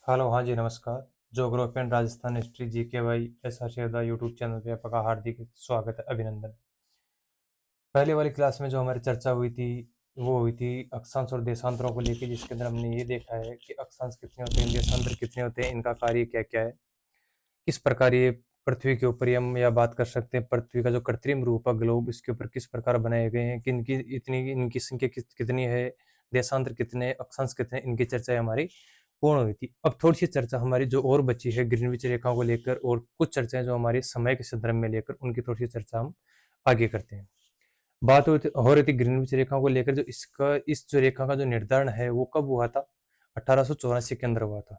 Hello, हाँ जी, नमस्कार। Geography Rajasthan history GK by S शेरदा यूट्यूब चैनल पे आपका हार्दिक स्वागत है, अभिनंदन। पहले वाली क्लास में जो हमारी चर्चा हुई थी वो हुई थी अक्षांश और देशांतरों को लेकर, जिसके अंदर हमने ये देखा है कि अक्षांश कितने होते हैं, देशांतर कितने होते हैं, इनका कार्य क्या क्या है, किस प्रकार ये पृथ्वी के ऊपर हम या बात कर सकते हैं पृथ्वी का जो कृत्रिम रूप है ग्लोब, इसके ऊपर किस प्रकार बनाए गए हैं, कि इनकी इतनी इनकी संख्या कितनी है, देशांतर कितने, अक्षांश कितने, इनकी चर्चा हमारी पूर्ण हुई थी। अब थोड़ी सी चर्चा हमारी जो और बची है ग्रीनविच रेखाओं को लेकर, और कुछ चर्चाएं जो हमारी समय के संदर्भ में लेकर, उनकी थोड़ी सी चर्चा हम आगे करते हैं। बात हो रही थी ग्रीनविच रेखाओं को लेकर, जो इसका इस जो रेखा का जो निर्धारण है वो कब हुआ था, 1884 के अंदर हुआ था।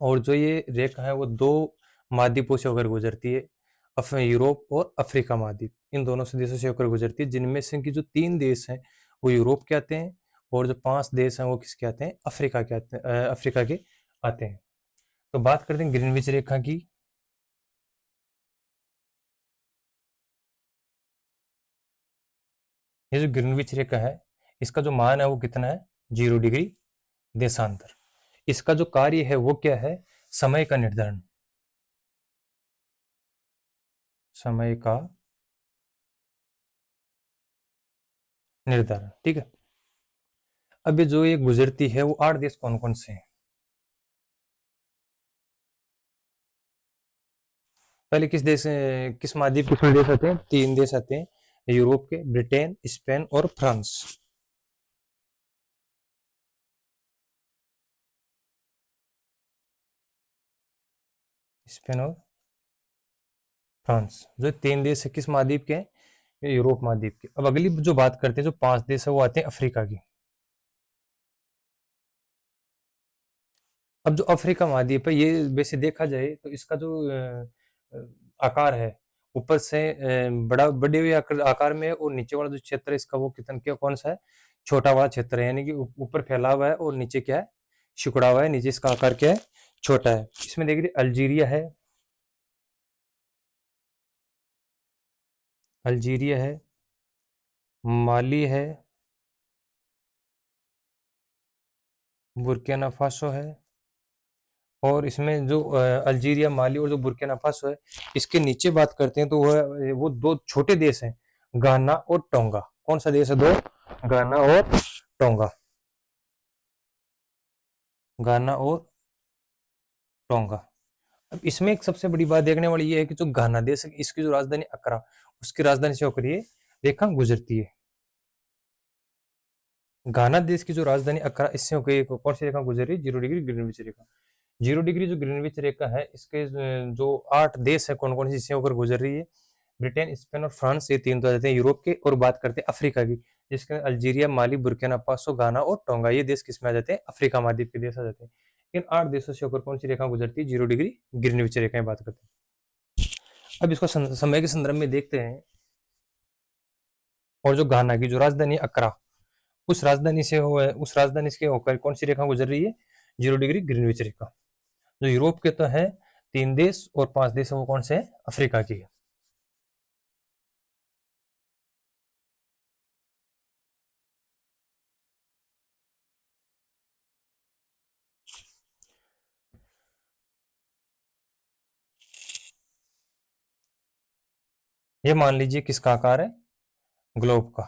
और जो ये रेखा है वो दो महाद्वीपों से होकर गुजरती है, यूरोप और अफ्रीका महाद्वीप, इन दोनों से देशों से होकर गुजरती है, जिनमें से की जो 3 देश हैं वो यूरोप के आते हैं, और जो 5 देश हैं वो किसके आते हैं, अफ्रीका के आते हैं, अफ्रीका के आते हैं। तो बात करते हैं ग्रीनविच रेखा की। ये जो ग्रीनविच रेखा है इसका जो मान है वो कितना है, 0 डिग्री देशांतर। इसका जो कार्य है वो क्या है, समय का निर्धारण, समय का निर्धारण, ठीक है। अब ये जो ये गुजरती है वो 8 देश कौन कौन से हैं। पहले किस महाद्वीप के कितने देश आते हैं, 3 देश आते हैं, यूरोप के, ब्रिटेन, स्पेन और फ्रांस। स्पेन और फ्रांस, जो 3 देश है किस महाद्वीप के हैं, ये यूरोप महाद्वीप के। अब अगली जो बात करते हैं, जो 5 देश है वो आते हैं अफ्रीका की। अब जो अफ्रीका महाद्वीप है ये वैसे देखा जाए तो इसका जो आकार है, ऊपर से बड़ा बड़े हुए आकार में है, और नीचे वाला जो क्षेत्र है इसका वो कितना क्या कौन सा है, छोटा वाला क्षेत्र है, यानी कि ऊपर फैला हुआ है और नीचे क्या है, सिकुड़ा हुआ है, नीचे इसका आकार क्या है, छोटा है। इसमें देख रही अल्जीरिया है, अल्जीरिया है, माली है, बुर्किना फासो है, और इसमें जो अल्जीरिया, माली और जो बुर्किना फासो है, इसके नीचे बात करते हैं तो वो दो छोटे देश हैं, गाना और टोंगा। कौन सा देश है दो, गाना और टोंगा, गाना और टोंगा। अब इसमें एक सबसे बड़ी बात देखने वाली ये है कि जो गाना देश है इसकी जो राजधानी अकरा, उसकी राजधानी से होकर ये रेखा गुजरती है। गाना देश की जो राजधानी अकरा, इससे होकर कौन सी रेखा गुजर रही है, 0 डिग्री ग्रीनविच रेखा। 0 डिग्री जो ग्रीनविच रेखा है इसके जो 8 देश है कौन कौन सी इससे होकर गुजर रही है, ब्रिटेन, स्पेन और फ्रांस, ये 3 तो आ जाते हैं यूरोप के। और बात करते हैं अफ्रीका की, जिसके अंदर अल्जीरिया, माली, बुर्किना फासो, गाना और टोंगा, ये देश किसमें आ जाते हैं, अफ्रीका महाद्वीप के देश आ जाते हैं। इन 8 देशों से होकर कौन सी रेखा गुजरती है, 0 डिग्री ग्रीनविच रेखा की बात करते हैं। अब इसको समय के संदर्भ में देखते हैं। और जो घाना की जो राजधानी अकरा, उस राजधानी से होकर कौन सी रेखा गुजर रही है, 0 डिग्री ग्रीनविच रेखा। जो यूरोप के तो है 3 देश, और 5 देश है वो कौन से है, अफ्रीका की है। ये मान लीजिए किसका आकार है, ग्लोब का।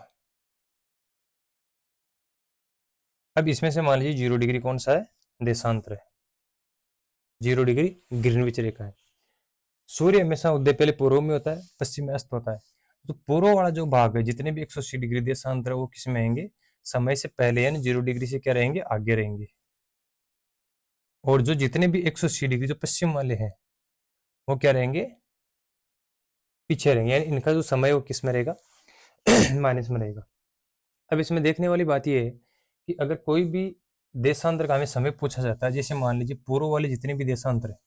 अब इसमें से मान लीजिए 0 डिग्री कौन सा है, देशांतर है, 0 डिग्री ग्रीनविच रेखा है। सूर्य हमेशा उदय पहले पूर्व में होता है, पश्चिम में अस्त होता है। तो पूर्व वाला जो भाग है, जितने भी 180 डिग्री देशांतर है वो किस में आएंगे, समय से पहले, यानी 0 डिग्री से क्या रहेंगे, आगे रहेंगे। और जो जितने भी 180 डिग्री जो पश्चिम वाले हैं वो क्या रहेंगे, पीछे रहेंगे, यानी इनका जो समय है वो किस में रहेगा, माइनस में रहेगा। अब इसमें देखने वाली बात यह है कि अगर कोई भी देशांतर का हमें समय पूछा जाता है, जैसे मान लीजिए पूर्व वाले जितने भी देशांतर है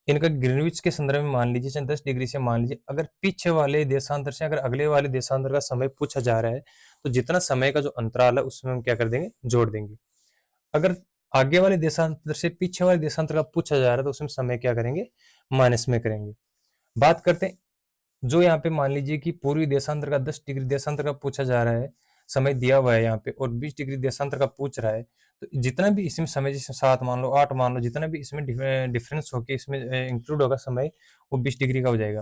इनका ग्रीनविच के संदर्भ में मान लीजिए 10 डिग्री से, मान लीजिए अगर पीछे वाले देशांतर से अगर अगले वाले देशांतर का समय पूछा जा रहा है, तो जितना समय का जो अंतराल है उसमें हम क्या कर देंगे, जोड़ देंगे। अगर आगे वाले देशांतर से पीछे वाले देशांतर का पूछा जा रहा है तो उसमें समय क्या करेंगे, माइनस में करेंगे। बात करते हैं जो यहाँ पे मान लीजिए कि पूर्वी देशांतर का 10 डिग्री देशांतर का पूछा जा रहा है, समय दिया हुआ है यहाँ पे और 20 डिग्री देशांतर का पूछ रहा है, तो जितना भी इसमें समय, जैसे 7 मान लो, 8 मान लो, जितना भी इसमें डिफरेंस होके इसमें इंक्लूड होगा समय, वो 20 डिग्री का हो जाएगा।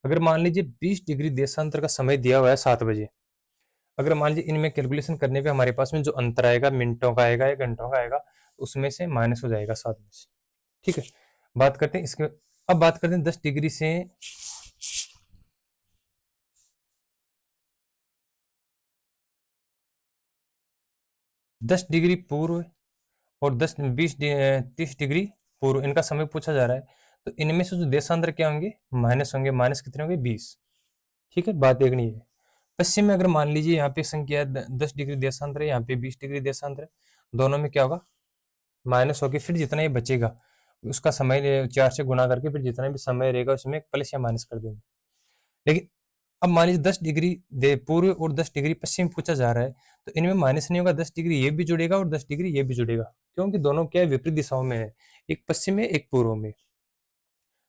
अगर मान लीजिए 20 डिग्री देशांतर का समय दिया हुआ है 7 बजे, अगर मान लीजिए इनमें कैलकुलेशन करने पे हमारे पास में जो अंतर आएगा, मिनटों का आएगा या घंटों का आएगा, उसमें से माइनस हो जाएगा 7 में से। ठीक है, बात करते हैं इसके, अब बात करते हैं 10 डिग्री से 10 डिग्री पूर्व और 30 डिग्री पूर्व, इनका समय पूछा जा रहा है। तो इनमें से जो देशांतर क्या होंगे, माइनस होंगे। माइनस कितने होंगे, 20। ठीक है, बात देखनी है। पश्चिम में अगर मान लीजिए यहाँ पे संख्या 10 डिग्री देशांतर है, यहाँ पे 20 डिग्री देशांतर है, दोनों में क्या होगा, माइनस होके फिर जितना ही बचेगा उसका समय 4 से गुणा करके फिर जितना भी समय रहेगा उसमें प्लस या माइनस कर देंगे। लेकिन अब मान लीजिए 10 डिग्री पूर्व और 10 डिग्री पश्चिम पूछा जा रहा है, तो इनमें माइनस नहीं होगा, 10 डिग्री ये भी जुड़ेगा और 10 डिग्री ये भी जुड़ेगा, क्योंकि दोनों क्या है, विपरीत दिशाओं में है, एक पश्चिम में एक पूर्व में।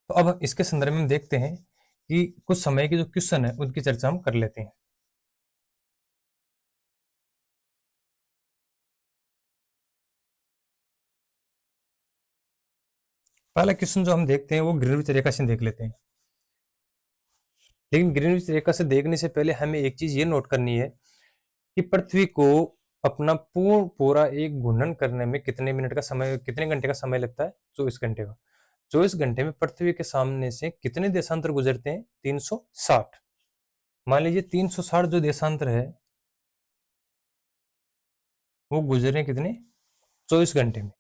तो अब इसके संदर्भ में हम देखते हैं कि कुछ समय के जो क्वेश्चन है उनकी चर्चा हम कर लेते हैं। पहला क्वेश्चन जो हम देखते हैं वो ग्रीनविच रेखा से देख लेते हैं। लेकिन ग्रीनविच रेखा से देखने से पहले हमें एक चीज ये नोट करनी है कि पृथ्वी को अपना पूरा एक घूर्णन करने में कितने मिनट का समय, कितने घंटे का समय लगता है, 24 घंटे का। 24 घंटे में पृथ्वी के सामने से कितने देशांतर गुजरते हैं, 360। मान लीजिए 360 जो देशांतर है वो गुजरे कितने, 24 घंटे में।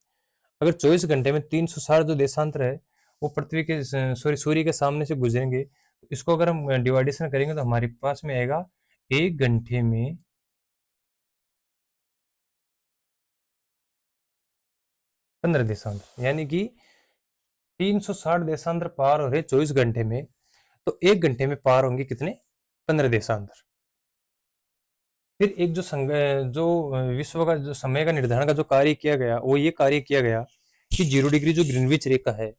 अगर 24 घंटे में 360 जो देशांतर है वो पृथ्वी के, सॉरी, सूर्य के सामने से गुजरेंगे, तो इसको अगर हम डिवाइडेशन करेंगे तो हमारे पास में आएगा 1 घंटे में 15 देशांतर, यानी कि 360 देशांतर पार हो रहे 24 घंटे में, तो 1 घंटे में पार होंगे कितने, 15 देशांतर। फिर एक जो विश्व का जो समय का निर्धारण का जो कार्य किया गया, वो ये कार्य किया गया कि 0 डिग्री जो ग्रीनविच रेखा है,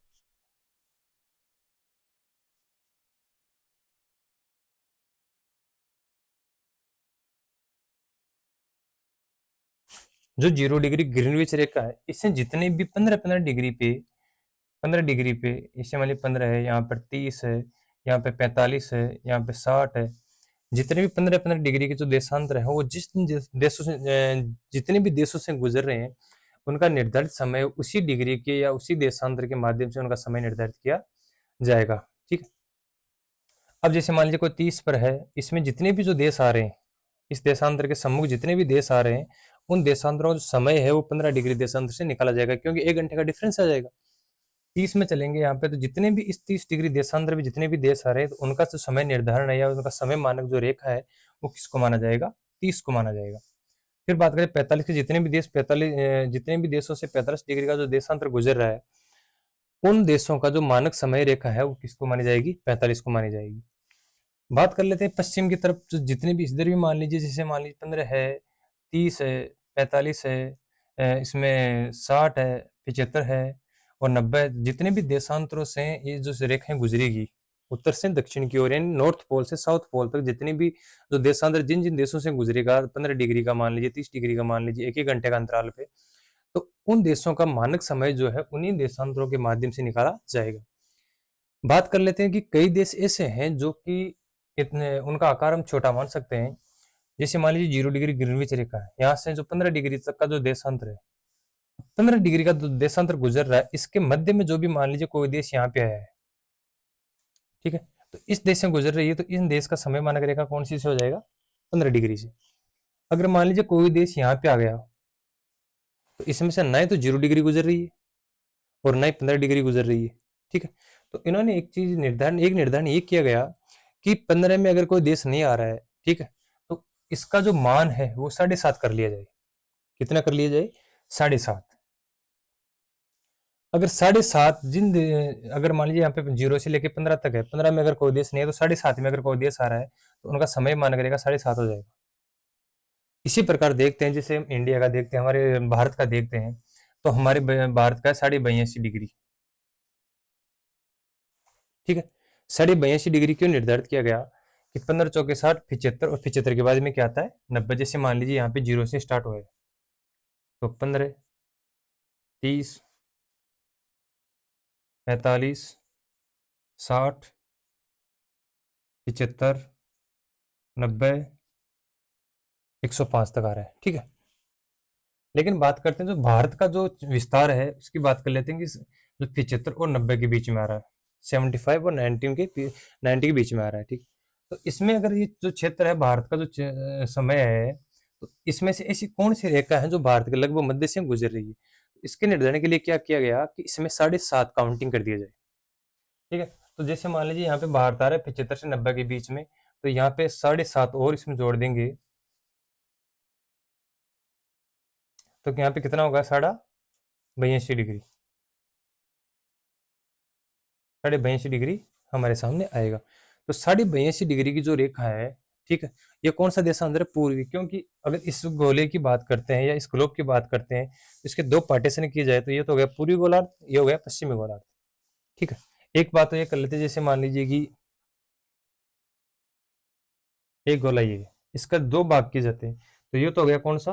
जो 0 डिग्री ग्रीनविच रेखा है, इससे जितने भी 15 15 डिग्री पे इससे मान लीजिए 15 है, यहाँ पर 30 है, यहाँ पे 45 है, यहाँ पे 60 है, जितने भी 15 15 डिग्री के जो देशांतर है वो देशों से जितने भी देशों से गुजर रहे हैं, उनका निर्धारित समय उसी डिग्री के या उसी देशांतर के माध्यम से उनका समय निर्धारित किया जाएगा। ठीक है, अब जैसे मान लीजिए कोई 30 पर है, इसमें जितने भी जो देश आ रहे हैं, इस देशांतर के सम्मुख जितने भी देश आ रहे हैं, उन देशांतरों का जो समय है वो 15 डिग्री देशांतर से निकाला जाएगा, क्योंकि 1 घंटे का डिफरेंस आ जाएगा। 30 में चलेंगे यहाँ पे, तो जितने भी इस 30 डिग्री देशांतर में जितने भी देश आ रहे हैं, तो उनका जो समय निर्धारण है या उनका समय मानक जो रेखा है वो किसको माना जाएगा, 30 को माना जाएगा। फिर बात करें 45 के, जितने भी देश 45 जितने भी देशों से 45 डिग्री का जो देशांतर गुजर रहा है, उन देशों का जो मानक समय रेखा है वो किसको मानी जाएगी, 45 को मानी जाएगी। बात कर लेते हैं पश्चिम की तरफ, जो जितने भी इधर भी मान लीजिए, जैसे मान लीजिए 15 है, 30 है, 45 है, इसमें 60 है, 75 है और 90 है, जितने भी देशांतरों से ये जो रेखाएं गुजरेगी उत्तर से दक्षिण की ओर, यानी नॉर्थ पोल से साउथ पोल तक, जितने भी जो देशांतर जिन जिन देशों से गुजरेगा, 15 डिग्री का मान लीजिए, 30 डिग्री का मान लीजिए, 1 1 घंटे का अंतराल पे, तो उन देशों का मानक समय जो है उन्हीं देशांतरों के माध्यम से निकाला जाएगा। बात कर लेते हैं कि कई देश ऐसे हैं जो कि इतने उनका आकार हम छोटा मान सकते हैं। जैसे मान लीजिए 0 डिग्री ग्रीनविच रेखा है, यहाँ से जो 15 डिग्री तक का जो देशांतर है, 15 डिग्री का जो देशांतर गुजर रहा है, इसके मध्य में जो भी मान लीजिए कोई देश यहाँ पे आया है, ठीक है, तो इस देश से गुजर रही है, तो इन देश का समय मानक रेखा कौन सी से हो जाएगा, 15 डिग्री से। अगर मान लीजिए कोई देश यहाँ पे आ गया, तो इसमें से न तो 0 डिग्री गुजर रही है और न ही 15 डिग्री गुजर रही है। ठीक है, तो इन्होंने एक निर्धारण ये किया गया कि 15 में अगर कोई देश नहीं आ रहा है, ठीक है, तो इसका जो मान है वो 7.5 कर लिया जाए। कितना कर लिया जाए, 7.5। अगर 7.5 अगर मान लीजिए यहाँ पे 0 से लेके 15 तक है, 15 में अगर कोई देश नहीं है, तो 7.5 में अगर कोई देश आ रहा है तो उनका समय मान करेगा 7.5 हो जाएगा। इसी प्रकार देखते हैं, जैसे हम इंडिया का देखते हैं, हमारे भारत का देखते हैं, तो हमारे भारत का 82.5 डिग्री। ठीक है, 82.5 डिग्री क्यों निर्धारित किया गया कि 15 चौके 60, 75 और 75 के बाद में क्या आता है 90। जैसे मान लीजिए यहाँ पे 0 से स्टार्ट हुआ है तो 15, 30, 45, 60, 75, 90, 105 तक आ रहा है। ठीक है, लेकिन बात करते हैं जो भारत का जो विस्तार है उसकी बात कर लेते हैं कि जो 75 और 90 के बीच में आ रहा है, 75 और 90 के बीच में आ रहा है। ठीक, तो इसमें अगर ये जो क्षेत्र है भारत का जो समय है, तो इसमें से ऐसी कौन सी रेखा है जो भारत के लगभग मध्य से गुजर रही है। तो इसके निर्धारण के लिए क्या किया गया कि इसमें 7.5 काउंटिंग कर दिया जाए। ठीक है, तो जैसे मान लीजिए यहाँ पे भारत आ रहा है 75 से 90 के बीच में, तो यहाँ पे 7.5 और इसमें जोड़ देंगे तो यहाँ पे कितना होगा 82.82 डिग्री। 82.82 डिग्री हमारे सामने आएगा। तो 82.82 डिग्री की जो रेखा है, ठीक है, ये कौन सा देशांतर है पूर्वी, क्योंकि अगर इस गोले की बात करते हैं या इस ग्लोब की बात करते हैं तो इसके दो पार्टीशन किए जाए तो ये तो हो गया पूर्वी गोलार्ध, ये हो गया पश्चिमी गोलार्ध। ठीक है, एक बात तो ये कर लेते हैं, जैसे मान लीजिए कि एक गोला ये है, इसका दो भाग किए जाते हैं तो ये तो हो गया कौन सा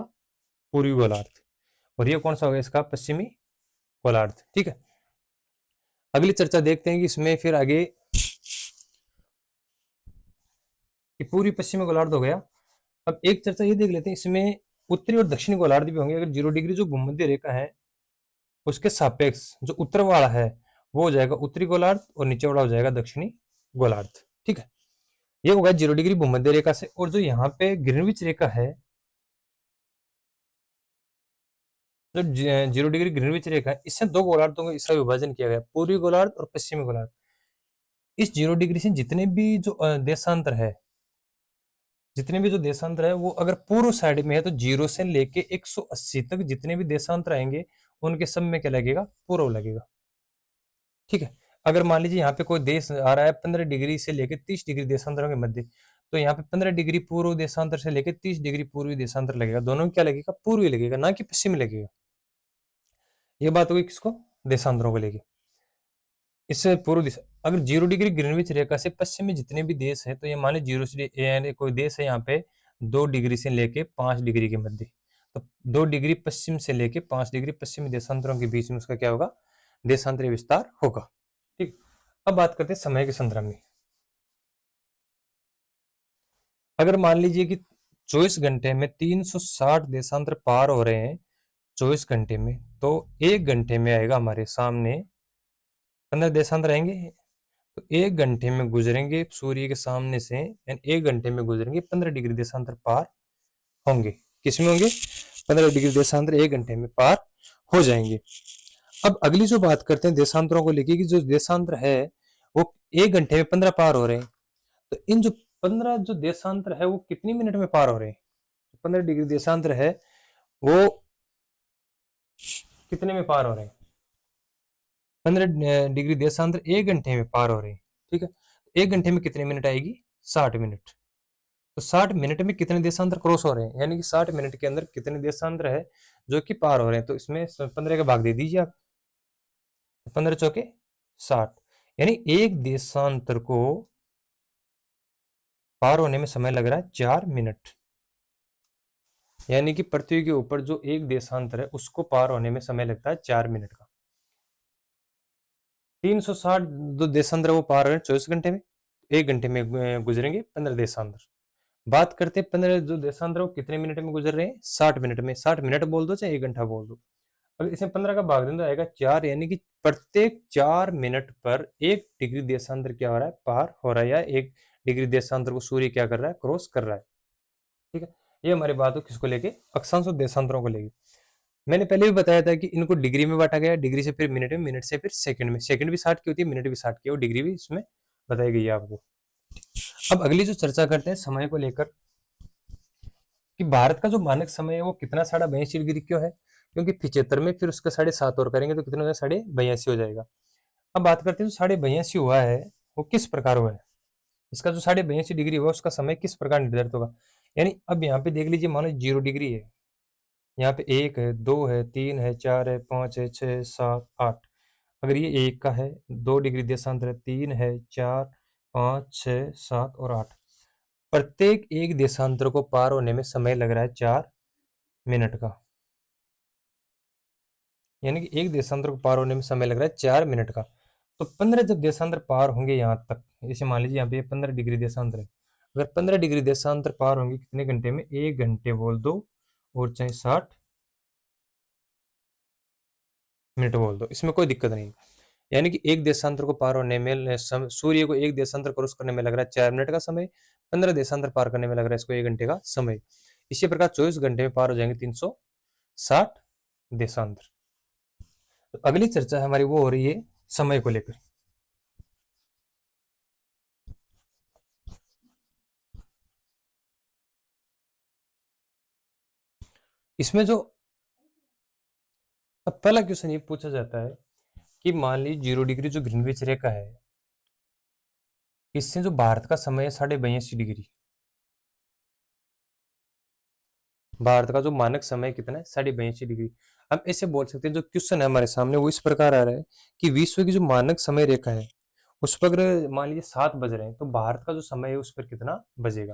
पूर्वी गोलार्ध, और ये कौन सा हो गया इसका पश्चिमी गोलार्ध। ठीक है, अगली चर्चा देखते हैं कि इसमें फिर आगे कि पूर्वी पश्चिमी गोलार्ध हो गया। अब एक चर्चा ये देख लेते हैं, इसमें उत्तरी और दक्षिणी गोलार्ध भी होंगे। अगर 0 डिग्री जो भूमध्य रेखा है उसके सापेक्ष जो उत्तर वाला है वो हो जाएगा उत्तरी गोलार्ध और नीचे वाला हो जाएगा दक्षिणी गोलार्ध। ठीक है, ये होगा 0 डिग्री भूमध्य रेखा से। और जो यहाँ पे ग्रीनविच रेखा है, जो 0 डिग्री ग्रीनविच रेखा है, इससे दो गोलार्धों का इसका विभाजन किया गया, पूर्वी गोलार्ध और पश्चिमी गोलार्ध। इस 0 डिग्री से जितने भी जो देशांतर है वो अगर पूर्व साइड में है तो 0 से लेके 180 तक जितने भी देशांतर आएंगे उनके सब में क्या लगेगा पूर्व लगेगा। ठीक है, अगर मान लीजिए यहाँ पे कोई देश आ रहा है 15 डिग्री से लेके 30 डिग्री देशांतरों के मध्य, तो यहाँ पे 15 डिग्री पूर्व देशांतर से लेके 30 डिग्री पूर्वी देशांतर लगेगा, दोनों में क्या लगेगा पूर्वी लगेगा, ना कि पश्चिमी लगेगा। ये बात होगी किसको देशांतरों को लेके। इससे पूर्व दिशा अगर 0 डिग्री ग्रीनविच रेखा से पश्चिम में जितने भी देश है, तो ये मान लीजिए 0 से यानी कोई देश है यहाँ पे 2 डिग्री से लेके 5 डिग्री के मध्य, तो 2 डिग्री पश्चिम से लेके 5 डिग्री पश्चिमी देशांतरों के बीच में उसका क्या होगा देशांतरीय विस्तार होगा। ठीक, अब बात करते हैं समय के संदर्भ में। अगर मान लीजिए कि 24 घंटे में 360 देशांतर पार हो रहे हैं 24 घंटे में, तो 1 घंटे में आएगा हमारे सामने 15 देशांतर आएंगे। तो 1 घंटे में गुजरेंगे सूर्य के सामने से, यानी 1 घंटे में गुजरेंगे 15 डिग्री देशांतर पार होंगे। किसमें होंगे 15 डिग्री देशांतर 1 घंटे में पार हो जाएंगे। अब अगली जो बात करते हैं देशांतरों को लेके कि जो देशांतर है वो 1 घंटे में 15 पार हो रहे हैं, तो इन जो 15 जो देशांतर है वो कितनी मिनट में पार हो रहे हैं। 15 डिग्री देशांतर है वो कितने में पार हो रहे हैं, 15 डिग्री देशांतर 1 घंटे में पार हो रहे हैं। ठीक है, 1 घंटे में कितने मिनट आएगी 60 मिनट। तो 60 मिनट में कितने देशांतर क्रॉस हो रहे हैं, यानी कि 60 मिनट के अंदर कितने देशांतर है जो कि पार हो रहे हैं। तो इसमें 15 का भाग दे दीजिए आप, 15 चौके 60, यानी एक देशांतर को पार होने में समय लग रहा है 4 मिनट। यानी कि पृथ्वी के ऊपर जो एक देशांतर है उसको पार होने में समय लगता है 4 मिनट का। 360 जो देशांतर वो पार हो रहे हैं 24 घंटे में, 1 घंटे में गुजरेंगे 15 देशांतर। बात करते हैं 15 जो देशांतर वो कितने मिनट में गुजर रहे हैं 60 मिनट में। 60 मिनट बोल दो चाहे 1 घंटा बोल दो, अगर इसमें 15 का भाग दें तो आएगा 4, यानी कि प्रत्येक 4 मिनट पर 1 डिग्री देशांतर क्या हो रहा है पार हो रहा है, या 1 डिग्री देशांतर को सूर्य क्या कर रहा है क्रॉस कर रहा है। ठीक है, ये हमारी बात हो किसको लेके अक्षांश और देशांतरों को लेके। मैंने पहले भी बताया था कि इनको डिग्री में बांटा गया, डिग्री से फिर मिनट में, मिनट से फिर सेकंड में, सेकंड भी 60 की होती है, मिनट भी 60 की, और डिग्री भी इसमें बताई गई है आपको। अब अगली जो चर्चा करते हैं समय को लेकर कि भारत का जो मानक समय है वो कितना 82.82 क्यों है, क्योंकि 75 में फिर उसका 7.5 और करेंगे तो कितना हो जाएगा 82.5 हो जाएगा। अब बात करते हैं जो 82.5 हुआ है वो किस प्रकार हुआ है, इसका जो 82.82 डिग्री हुआ उसका समय किस प्रकार निर्धारित होगा। यानी अब यहाँ पे देख लीजिए, मानो 0 डिग्री है, यहाँ पे 1 है, 2 है, 3 है, 4 है, 5 है, 6, 7, 8। अगर ये 1 का है, 2 डिग्री देशांतर है, 3 है, 4, 5, 6, 7 और 8। प्रत्येक एक देशांतर को पार होने में समय लग रहा है 4 मिनट का। यानी कि एक देशांतर को पार होने में समय लग रहा है 4 मिनट का। तो 15 जब देशांतर पार होंगे यहाँ तक, जैसे मान लीजिए यहाँ पे 15 डिग्री देशांतर है, अगर 15 डिग्री देशांतर पार होंगे कितने घंटे में, 1 घंटे बोल दो और चाहे 60 मिनट बोल दो, इसमें कोई दिक्कत नहीं। यानी कि एक देशांतर को पार होने में सूर्य को एक देशांतर क्रॉस करने में लग रहा है 4 मिनट का समय, 15 देशांतर पार करने में लग रहा है इसको 1 घंटे का समय। इसी प्रकार 24 घंटे में पार हो जाएंगे 360 देशांतर। तो अगली चर्चा हमारी वो हो रही है समय को लेकर। इसमें जो अब पहला क्वेश्चन ये पूछा जाता है कि मान लीजिए 0 डिग्री जो ग्रीनविच रेखा है, इससे जो भारत का समय है 82.82 डिग्री, भारत का जो मानक समय कितना है 82.82 डिग्री। हम ऐसे बोल सकते हैं, जो क्वेश्चन है हमारे सामने वो इस प्रकार आ रहा है कि विश्व की जो मानक समय रेखा है उस पर अगर मान लीजिए 7 बज रहे हैं, तो भारत का जो समय है उस पर कितना बजेगा।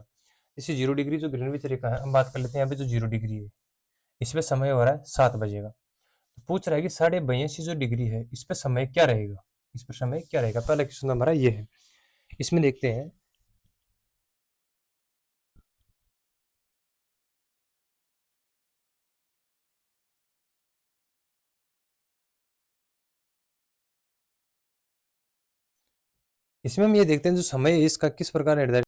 जैसे 0 डिग्री जो ग्रीनविच रेखा है, हम बात कर लेते हैं यहाँ पे जो 0 डिग्री है, इस पे समय हो रहा है 7 बजेगा। तो पूछ रहा है कि 82.82 जो डिग्री है इस पे समय क्या रहेगा, इस पर समय क्या रहेगा। पहला क्वेश्चन हमारा ये है। इसमें देखते हैं, इसमें हम ये देखते हैं जो समय है इसका किस प्रकार निर्धारित